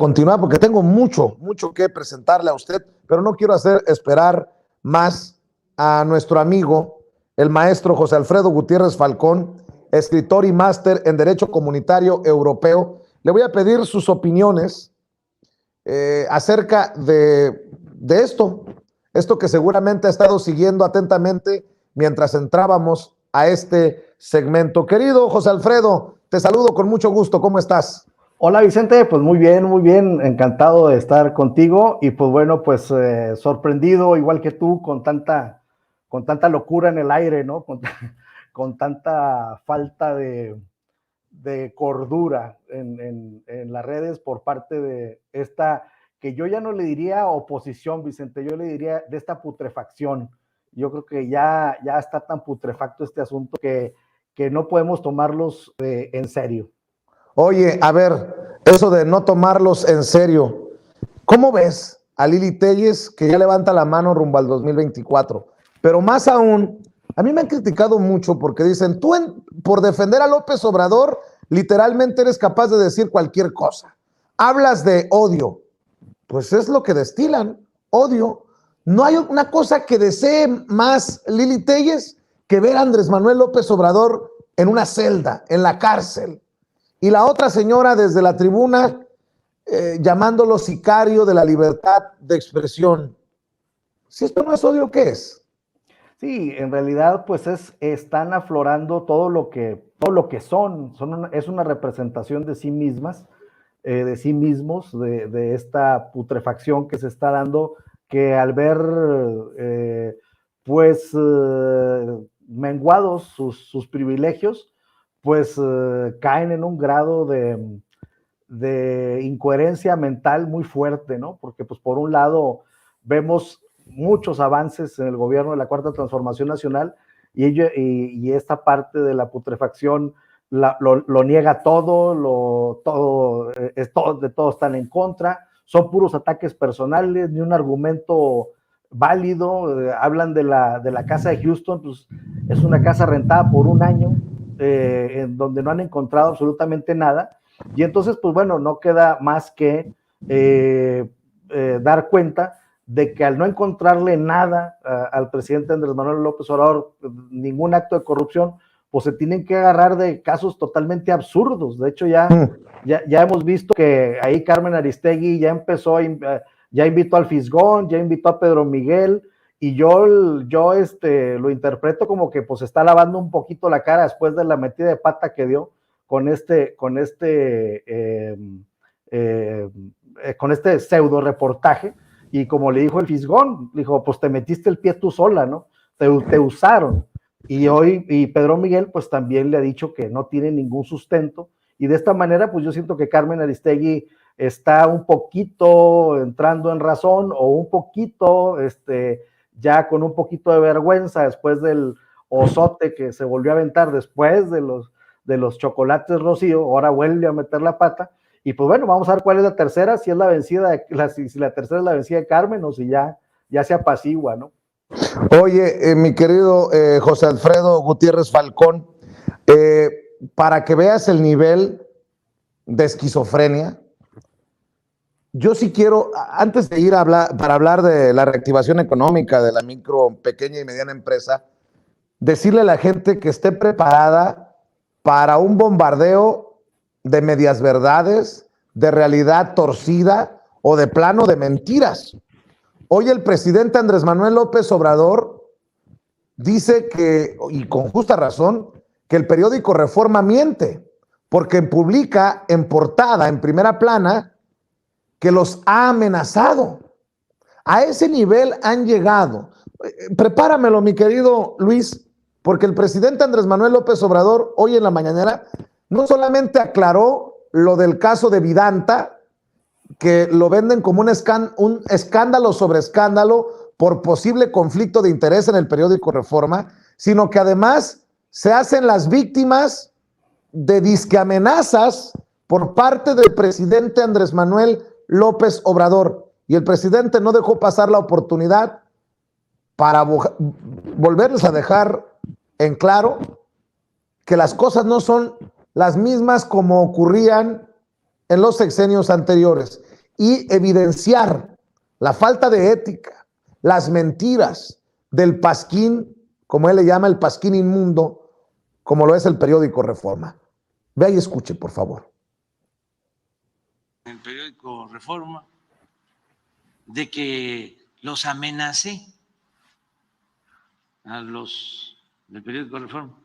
continuar porque tengo mucho que presentarle a usted, pero no quiero hacer esperar más a nuestro amigo, el maestro José Alfredo Gutiérrez Falcón, escritor y máster en Derecho Comunitario Europeo. Le voy a pedir sus opiniones acerca de esto que seguramente ha estado siguiendo atentamente mientras entrábamos a este segmento. Querido José Alfredo, te saludo con mucho gusto. ¿Cómo estás? Hola Vicente, pues muy bien, encantado de estar contigo y pues bueno, pues sorprendido igual que tú con tanta locura en el aire, ¿no? Con tanta falta de cordura en las redes por parte de esta, que yo ya no le diría oposición, Vicente, yo le diría de esta putrefacción. Yo creo que ya está tan putrefacto este asunto que no podemos tomarlos en serio. Oye, a ver, eso de no tomarlos en serio, ¿cómo ves a Lili Téllez que ya levanta la mano rumbo al 2024? Pero más aún, a mí me han criticado mucho porque dicen, por defender a López Obrador, literalmente eres capaz de decir cualquier cosa. Hablas de odio, pues es lo que destilan, odio. No hay una cosa que desee más Lili Téllez que ver a Andrés Manuel López Obrador en una celda, en la cárcel. Y la otra señora desde la tribuna llamándolo sicario de la libertad de expresión. Si esto no es odio, ¿qué es? Sí, en realidad pues están aflorando todo lo que son es una representación de sí mismas, de sí mismos, de esta putrefacción que se está dando, que al ver menguados sus privilegios, pues caen en un grado de incoherencia mental muy fuerte, ¿no? Porque pues por un lado vemos muchos avances en el gobierno de la Cuarta Transformación Nacional y esta parte de la putrefacción lo niega todo, de todo están en contra, son puros ataques personales, ni un argumento válido. Hablan de la casa de Houston, pues es una casa rentada por un año, en donde no han encontrado absolutamente nada, y entonces pues bueno, no queda más que dar cuenta de que al no encontrarle nada al presidente Andrés Manuel López Obrador, ningún acto de corrupción, pues se tienen que agarrar de casos totalmente absurdos. De hecho ya hemos visto que ahí Carmen Aristegui ya empezó, ya invitó al Fisgón, ya invitó a Pedro Miguel, y yo lo interpreto como que pues está lavando un poquito la cara después de la metida de pata que dio con este pseudo reportaje. Y como le dijo el Fisgón, dijo, pues te metiste el pie tú sola, ¿no? Te usaron. Y Pedro Miguel, pues también le ha dicho que no tiene ningún sustento. Y de esta manera, pues yo siento que Carmen Aristegui está un poquito entrando en razón, o un poquito, ya con un poquito de vergüenza después del osote que se volvió a aventar después de los chocolates Rocío, ahora vuelve a meter la pata. Y pues bueno, vamos a ver cuál es la tercera, si es la vencida, si la tercera es la vencida de Carmen, o si ya se apacigua, ¿no? Oye, mi querido José Alfredo Gutiérrez Falcón, para que veas el nivel de esquizofrenia, yo sí quiero, antes de ir para hablar de la reactivación económica de la micro, pequeña y mediana empresa, decirle a la gente que esté preparada para un bombardeo de medias verdades, de realidad torcida o de plano de mentiras. Hoy el presidente Andrés Manuel López Obrador dice que, y con justa razón, que el periódico Reforma miente, porque publica en portada, en primera plana, que los ha amenazado. A ese nivel han llegado. Prepáramelo, mi querido Luis, porque el presidente Andrés Manuel López Obrador hoy en la mañanera no solamente aclaró lo del caso de Vidanta, que lo venden como un escándalo sobre escándalo por posible conflicto de interés en el periódico Reforma, sino que además se hacen las víctimas de disque amenazas por parte del presidente Andrés Manuel López Obrador. Y el presidente no dejó pasar la oportunidad para volverles a dejar en claro que las cosas no son las mismas como ocurrían en los sexenios anteriores. y evidenciar la falta de ética, las mentiras del pasquín, como él le llama, el pasquín inmundo, como lo es el periódico Reforma. Vea y escuche, por favor. El periódico Reforma, de que los amenacé a los del periódico Reforma,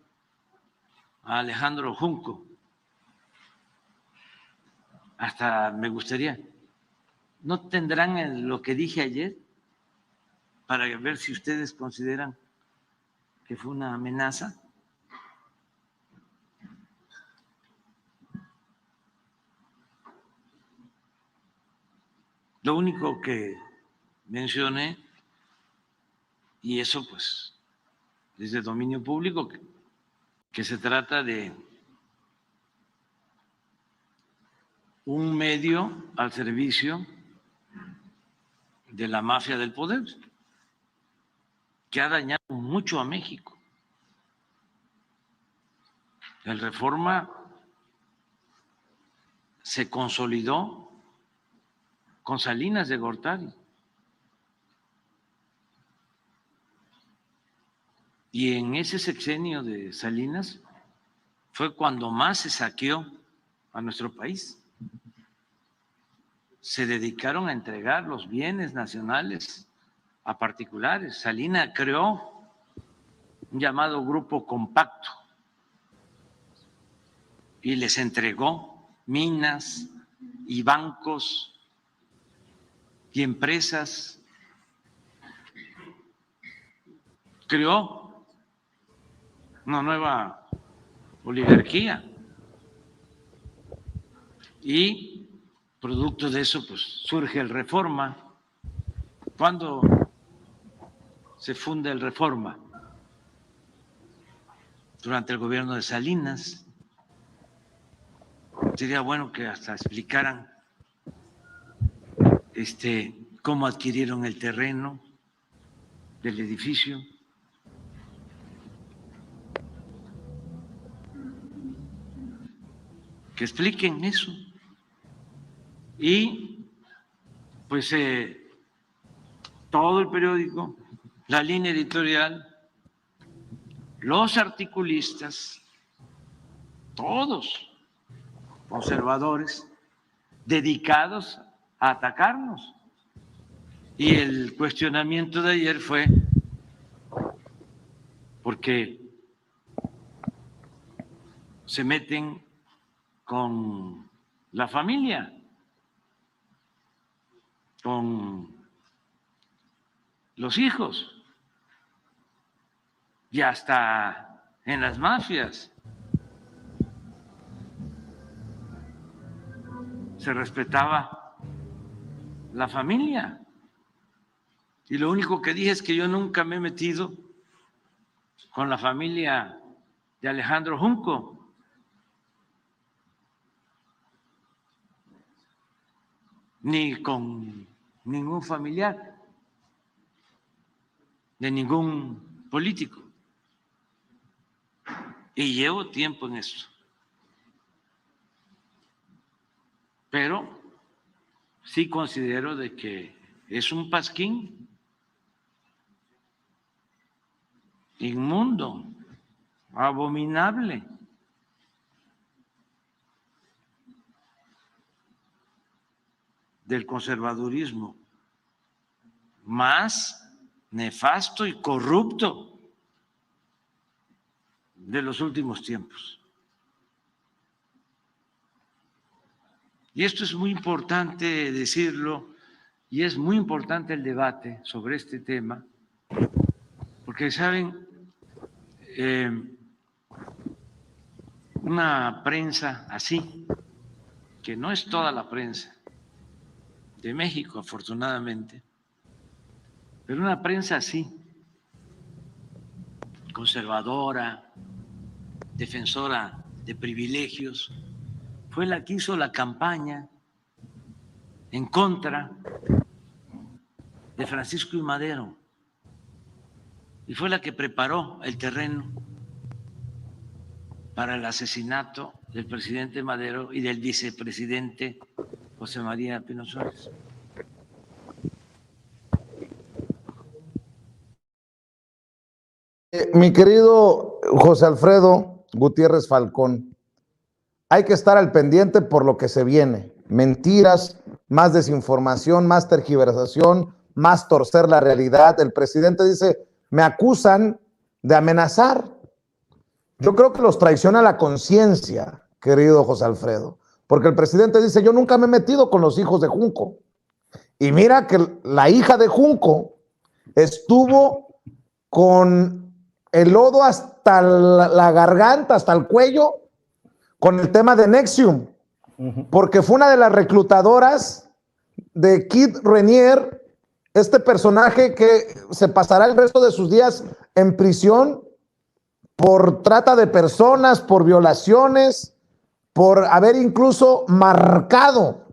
a Alejandro Junco. Hasta me gustaría, ¿no tendrán lo que dije ayer para ver si ustedes consideran que fue una amenaza? Lo único que mencioné, y eso pues es de dominio público, que se trata de un medio al servicio de la mafia del poder, que ha dañado mucho a México. El Reforma se consolidó con Salinas de Gortari. Y en ese sexenio de Salinas fue cuando más se saqueó a nuestro país. Se dedicaron a entregar los bienes nacionales a particulares. Salinas creó un llamado Grupo Compacto y les entregó minas y bancos y empresas. Creó una nueva oligarquía y producto de eso pues surge el Reforma. ¿Cuándo se funda el Reforma? Durante el gobierno de Salinas. Sería bueno que hasta explicaran cómo adquirieron el terreno del edificio. Que expliquen eso. Y pues todo el periódico, la línea editorial, los articulistas, todos conservadores, dedicados a atacarnos. Y el cuestionamiento de ayer fue porque se meten con la familia, con los hijos y hasta en las mafias. Se respetaba la familia. Y lo único que dije es que yo nunca me he metido con la familia de Alejandro Junco. Ni con ningún familiar de ningún político. Y llevo tiempo en esto. Pero sí considero de que es un pasquín inmundo, abominable. Del conservadurismo más nefasto y corrupto de los últimos tiempos. Y esto es muy importante decirlo, y es muy importante el debate sobre este tema, porque saben, una prensa así, que no es toda la prensa de México, afortunadamente, pero una prensa así, conservadora, defensora de privilegios, fue la que hizo la campaña en contra de Francisco I. Madero y fue la que preparó el terreno para el asesinato del presidente Madero y del vicepresidente José María Pino Suárez. Mi querido José Alfredo Gutiérrez Falcón, hay que estar al pendiente por lo que se viene. Mentiras, más desinformación, más tergiversación, más torcer la realidad. El presidente dice, me acusan de amenazar. Yo creo que los traiciona la conciencia, querido José Alfredo, porque el presidente dice, yo nunca me he metido con los hijos de Junco. Y mira que la hija de Junco estuvo con el lodo hasta la garganta, hasta el cuello, con el tema de Nexium, porque fue una de las reclutadoras de Kid Renier, este personaje que se pasará el resto de sus días en prisión por trata de personas, por violaciones, por haber incluso marcado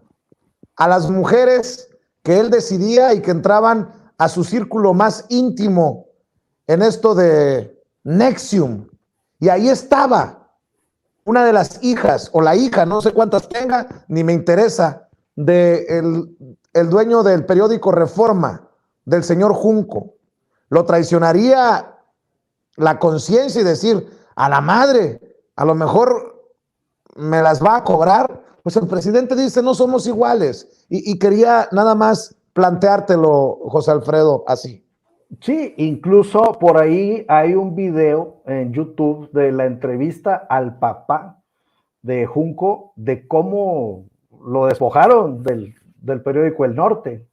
a las mujeres que él decidía y que entraban a su círculo más íntimo en esto de Nexium. Y ahí estaba una de las hijas, o la hija, no sé cuántas tenga, ni me interesa, de el dueño del periódico Reforma, del señor Junco. Lo traicionaría la conciencia y decir, a la madre, a lo mejor me las va a cobrar. Pues el presidente dice, no somos iguales. Y quería nada más planteártelo, José Alfredo, así. Sí, incluso por ahí hay un video en YouTube de la entrevista al papá de Junco, de cómo lo despojaron del periódico El Norte.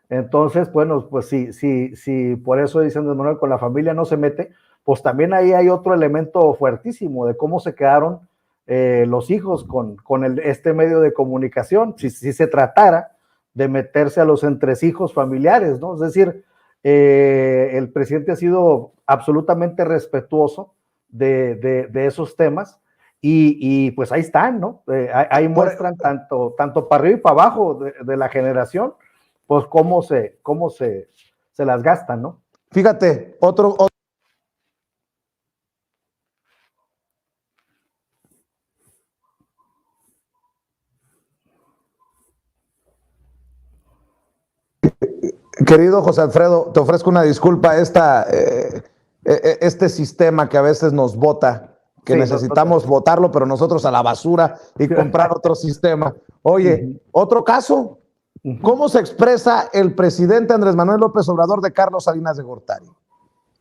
Entonces, bueno, pues sí, por eso dicen Andrés Manuel, con la familia no se mete, pues también ahí hay otro elemento fuertísimo de cómo se quedaron los hijos con este medio de comunicación, si se tratara de meterse a los entresijos familiares, ¿no? Es decir, el presidente ha sido absolutamente respetuoso de esos temas y pues ahí están, ¿no? Ahí muestran tanto para arriba y para abajo de la generación, pues cómo se las gastan, ¿no? Fíjate, otro querido José Alfredo, te ofrezco una disculpa, este sistema que a veces nos vota, que sí, necesitamos votarlo, pero nosotros a la basura y comprar otro sistema. Oye, otro caso, ¿cómo se expresa el presidente Andrés Manuel López Obrador de Carlos Salinas de Gortari?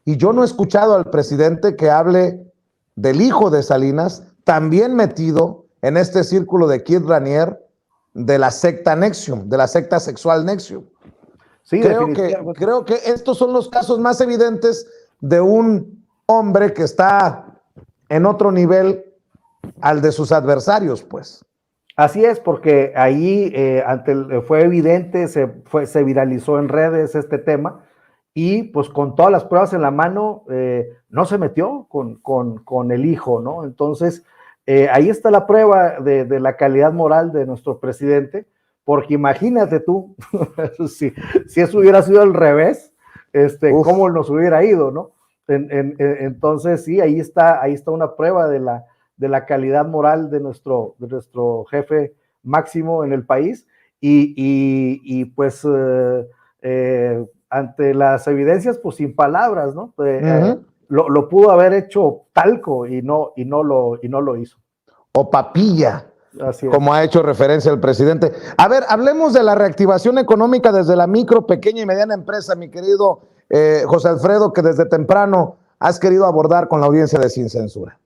Y yo no he escuchado al presidente que hable del hijo de Salinas, también metido en este círculo de Kid Ranier, de la secta Nexium, de la secta sexual Nexium. Sí, creo que estos son los casos más evidentes de un hombre que está en otro nivel al de sus adversarios, pues. Así es, porque ahí fue evidente, se viralizó en redes este tema y pues con todas las pruebas en la mano no se metió con el hijo, ¿no? Entonces ahí está la prueba de la calidad moral de nuestro presidente. Porque imagínate tú, si eso hubiera sido al revés, cómo nos hubiera ido, ¿no? Entonces, sí, ahí está una prueba de la calidad moral de nuestro jefe máximo en el país. Y pues, ante las evidencias, pues sin palabras, ¿no? Lo pudo haber hecho talco y no lo hizo. O papilla. Como ha hecho referencia el presidente. A ver, hablemos de la reactivación económica desde la micro, pequeña y mediana empresa, mi querido José Alfredo, que desde temprano has querido abordar con la audiencia de Sin Censura.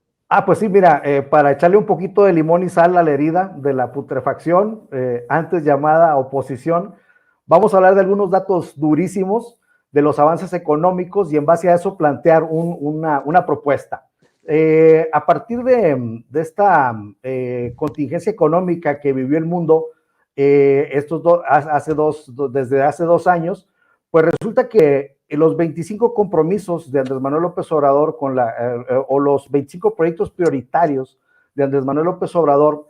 Pues sí, mira, para echarle un poquito de limón y sal a la herida de la putrefacción, antes llamada oposición, vamos a hablar de algunos datos durísimos de los avances económicos y en base a eso plantear una propuesta. A partir de esta contingencia económica que vivió el mundo desde hace 2 años, pues resulta que los 25 compromisos de Andrés Manuel López Obrador o los 25 proyectos prioritarios de Andrés Manuel López Obrador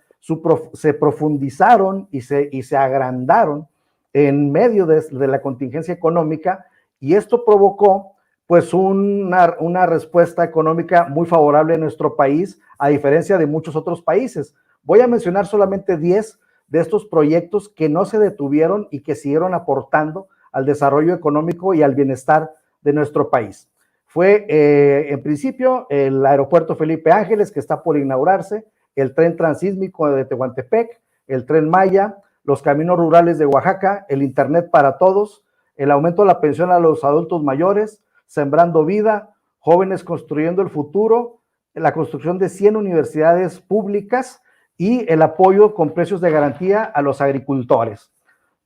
se profundizaron y se agrandaron en medio de la contingencia económica, y esto provocó pues una respuesta económica muy favorable en nuestro país, a diferencia de muchos otros países. Voy a mencionar solamente 10 de estos proyectos que no se detuvieron y que siguieron aportando al desarrollo económico y al bienestar de nuestro país. Fue en principio el aeropuerto Felipe Ángeles, que está por inaugurarse, el tren transísmico de Tehuantepec, el tren Maya, los caminos rurales de Oaxaca, el internet para todos, el aumento de la pensión a los adultos mayores, Sembrando Vida, Jóvenes Construyendo el Futuro, la construcción de 100 universidades públicas y el apoyo con precios de garantía a los agricultores.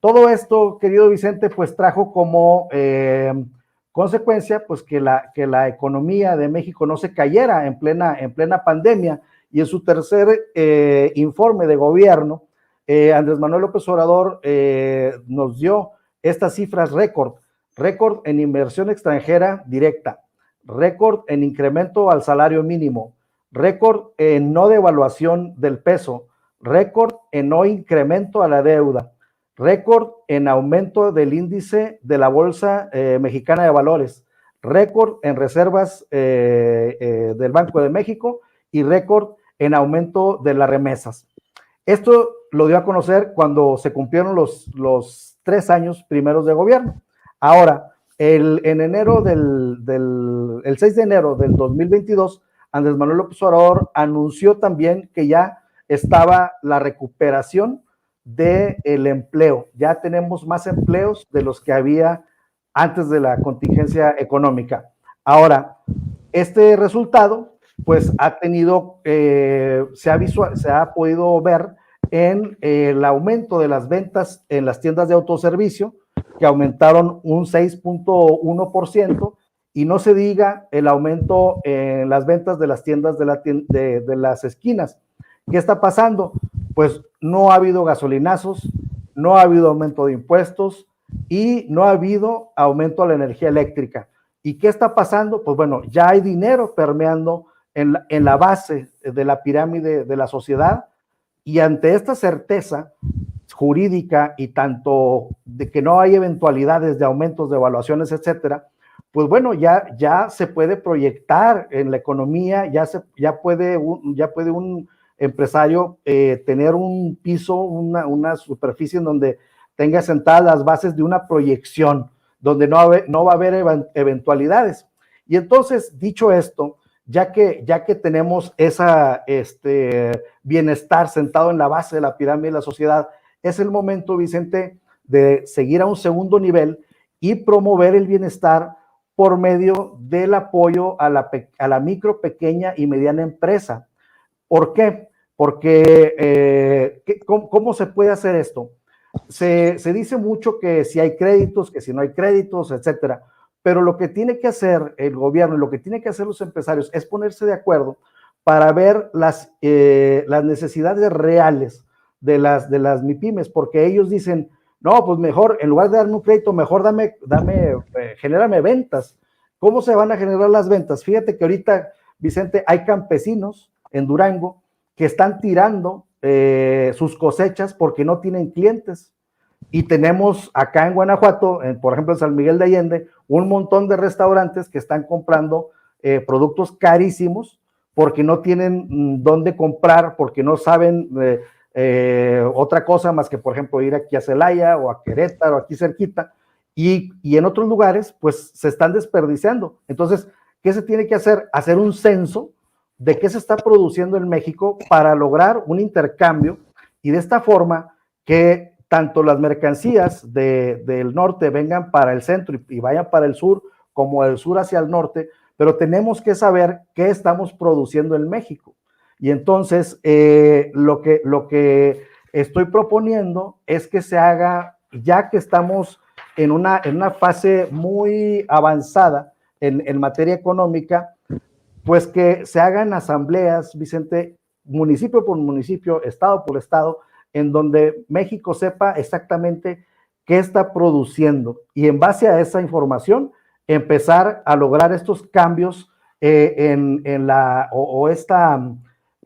Todo esto, querido Vicente, pues trajo como consecuencia pues que la economía de México no se cayera en plena pandemia, y en su tercer informe de gobierno, Andrés Manuel López Obrador nos dio estas cifras récord en inversión extranjera directa, récord en incremento al salario mínimo, récord en no devaluación del peso, récord en no incremento a la deuda, récord en aumento del índice de la Bolsa Mexicana de Valores, récord en reservas del Banco de México y récord en aumento de las remesas. Esto lo dio a conocer cuando se cumplieron los 3 años primeros de gobierno. Ahora, el 6 de enero del 2022, Andrés Manuel López Obrador anunció también que ya estaba la recuperación del empleo. Ya tenemos más empleos de los que había antes de la contingencia económica. Ahora, este resultado pues ha tenido, se ha podido ver en el aumento de las ventas en las tiendas de autoservicio, que aumentaron un 6.1%, y no se diga el aumento en las ventas de las tiendas de las esquinas. ¿Qué está pasando? Pues no ha habido gasolinazos, no ha habido aumento de impuestos y no ha habido aumento a la energía eléctrica. ¿Y qué está pasando? Pues bueno, ya hay dinero permeando en la base de la pirámide de la sociedad, y ante esta certeza jurídica y tanto de que no hay eventualidades de aumentos de evaluaciones, etcétera, pues bueno, ya se puede proyectar en la economía, ya puede un empresario tener un piso, una superficie en donde tenga sentadas las bases de una proyección, donde no va a haber eventualidades. Y entonces, dicho esto, ya que tenemos ese bienestar sentado en la base de la pirámide de la sociedad, es el momento, Vicente, de seguir a un segundo nivel y promover el bienestar por medio del apoyo a la micro, pequeña y mediana empresa. ¿Por qué? Porque, ¿cómo se puede hacer esto? Se dice mucho que si hay créditos, que si no hay créditos, etcétera. Pero lo que tiene que hacer el gobierno y lo que tiene que hacer los empresarios es ponerse de acuerdo para ver las necesidades reales de las MIPYMES, porque ellos dicen, no, pues mejor, en lugar de darme un crédito, mejor genérame ventas. ¿Cómo se van a generar las ventas? Fíjate que ahorita, Vicente, hay campesinos en Durango que están tirando sus cosechas porque no tienen clientes. Y tenemos acá en Guanajuato, por ejemplo en San Miguel de Allende, un montón de restaurantes que están comprando productos carísimos porque no tienen dónde comprar, porque no saben otra cosa más que, por ejemplo, ir aquí a Celaya o a Querétaro, aquí cerquita, y en otros lugares, pues se están desperdiciando. Entonces, ¿qué se tiene que hacer? Hacer un censo de qué se está produciendo en México para lograr un intercambio, y de esta forma que tanto las mercancías del norte vengan para el centro y vayan para el sur, como del sur hacia el norte, pero tenemos que saber qué estamos produciendo en México. Y entonces, lo que estoy proponiendo es que se haga, ya que estamos en una fase muy avanzada en materia económica, pues que se hagan asambleas, Vicente, municipio por municipio, estado por estado, en donde México sepa exactamente qué está produciendo, y en base a esa información empezar a lograr estos cambios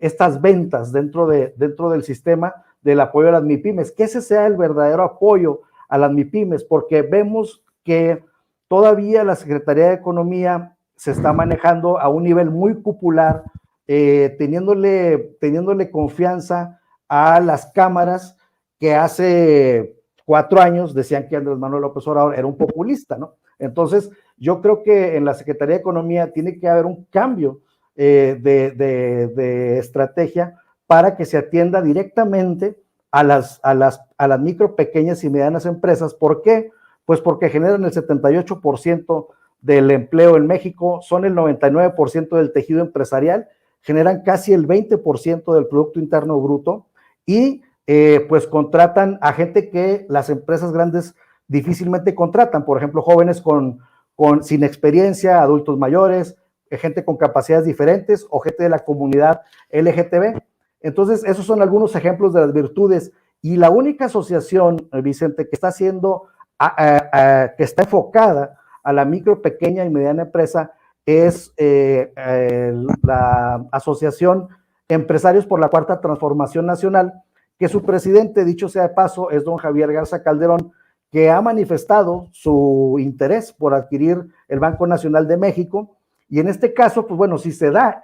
estas ventas dentro del sistema del apoyo a las MIPYMES, que ese sea el verdadero apoyo a las MIPYMES, porque vemos que todavía la Secretaría de Economía se está manejando a un nivel muy cupular, teniéndole confianza a las cámaras que hace 4 años decían que Andrés Manuel López Obrador era un populista, ¿no? Entonces, yo creo que en la Secretaría de Economía tiene que haber un cambio de estrategia para que se atienda directamente a las micro, pequeñas y medianas empresas. ¿Por qué? Pues porque generan el 78% del empleo en México, son el 99% del tejido empresarial, generan casi el 20% del Producto Interno Bruto y pues contratan a gente que las empresas grandes difícilmente contratan, por ejemplo, jóvenes sin experiencia, adultos mayores, gente con capacidades diferentes o gente de la comunidad LGTB. Entonces, esos son algunos ejemplos de las virtudes. Y la única asociación, Vicente, que está haciendo, que está enfocada a la micro, pequeña y mediana empresa es la Asociación Empresarios por la Cuarta Transformación Nacional, que su presidente, dicho sea de paso, es don Javier Garza Calderón, que ha manifestado su interés por adquirir el Banco Nacional de México. Y en este caso, pues bueno, si se da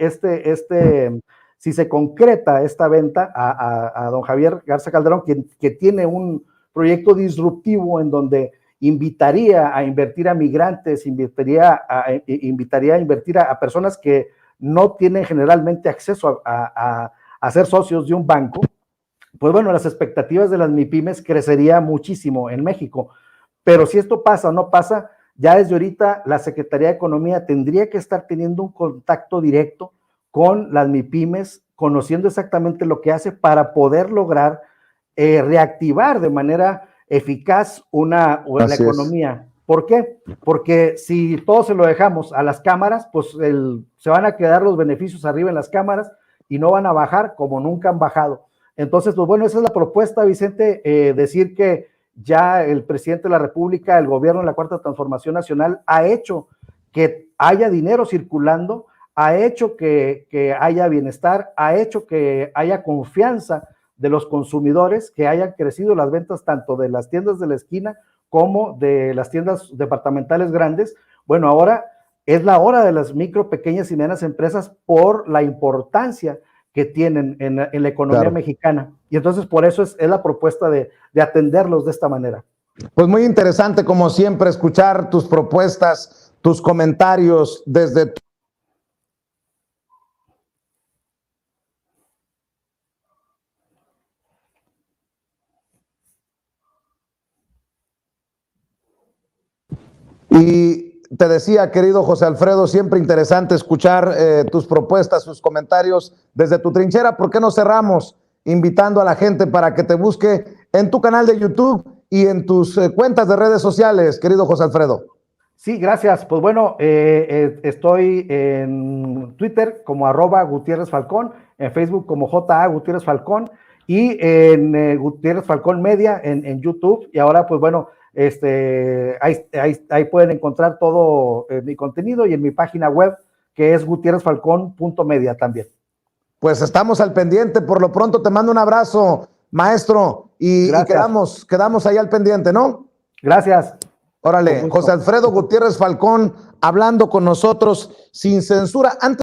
si se concreta esta venta a don Javier Garza Calderón, que tiene un proyecto disruptivo en donde invitaría a invertir a migrantes, invitaría a invertir a personas que no tienen generalmente acceso a ser socios de un banco, pues bueno, las expectativas de las MIPYMES crecería muchísimo en México. Pero si esto pasa o no pasa, ya desde ahorita la Secretaría de Economía tendría que estar teniendo un contacto directo con las MIPYMES, conociendo exactamente lo que hace para poder lograr reactivar de manera eficaz la economía. ¿Por qué? Porque si todo se lo dejamos a las cámaras, pues se van a quedar los beneficios arriba en las cámaras y no van a bajar como nunca han bajado. Entonces, pues bueno, esa es la propuesta, Vicente, decir que ya el presidente de la República, el gobierno de la Cuarta Transformación Nacional ha hecho que haya dinero circulando, ha hecho que haya bienestar, ha hecho que haya confianza de los consumidores, que hayan crecido las ventas tanto de las tiendas de la esquina como de las tiendas departamentales grandes. Bueno, ahora es la hora de las micro, pequeñas y medianas empresas por la importancia que tienen en la economía mexicana. Y entonces por eso es la propuesta de atenderlos de esta manera. Pues muy interesante, como siempre, escuchar tus propuestas, tus comentarios desde Y te decía, querido José Alfredo, siempre interesante escuchar tus propuestas, tus comentarios desde tu trinchera. ¿Por qué no cerramos invitando a la gente para que te busque en tu canal de YouTube y en tus cuentas de redes sociales, querido José Alfredo? Sí, gracias. Pues bueno, estoy en Twitter como @Gutiérrez Falcón, en Facebook como JA Gutiérrez Falcón y en Gutiérrez Falcón Media en YouTube. Y ahora, pues bueno, ahí pueden encontrar todo mi contenido y en mi página web que es gutierrezfalcón.media también. Pues estamos al pendiente. Por lo pronto te mando un abrazo, maestro, y quedamos ahí al pendiente, ¿no? Gracias. Órale, José Alfredo Gutiérrez Falcón hablando con nosotros sin censura. Antes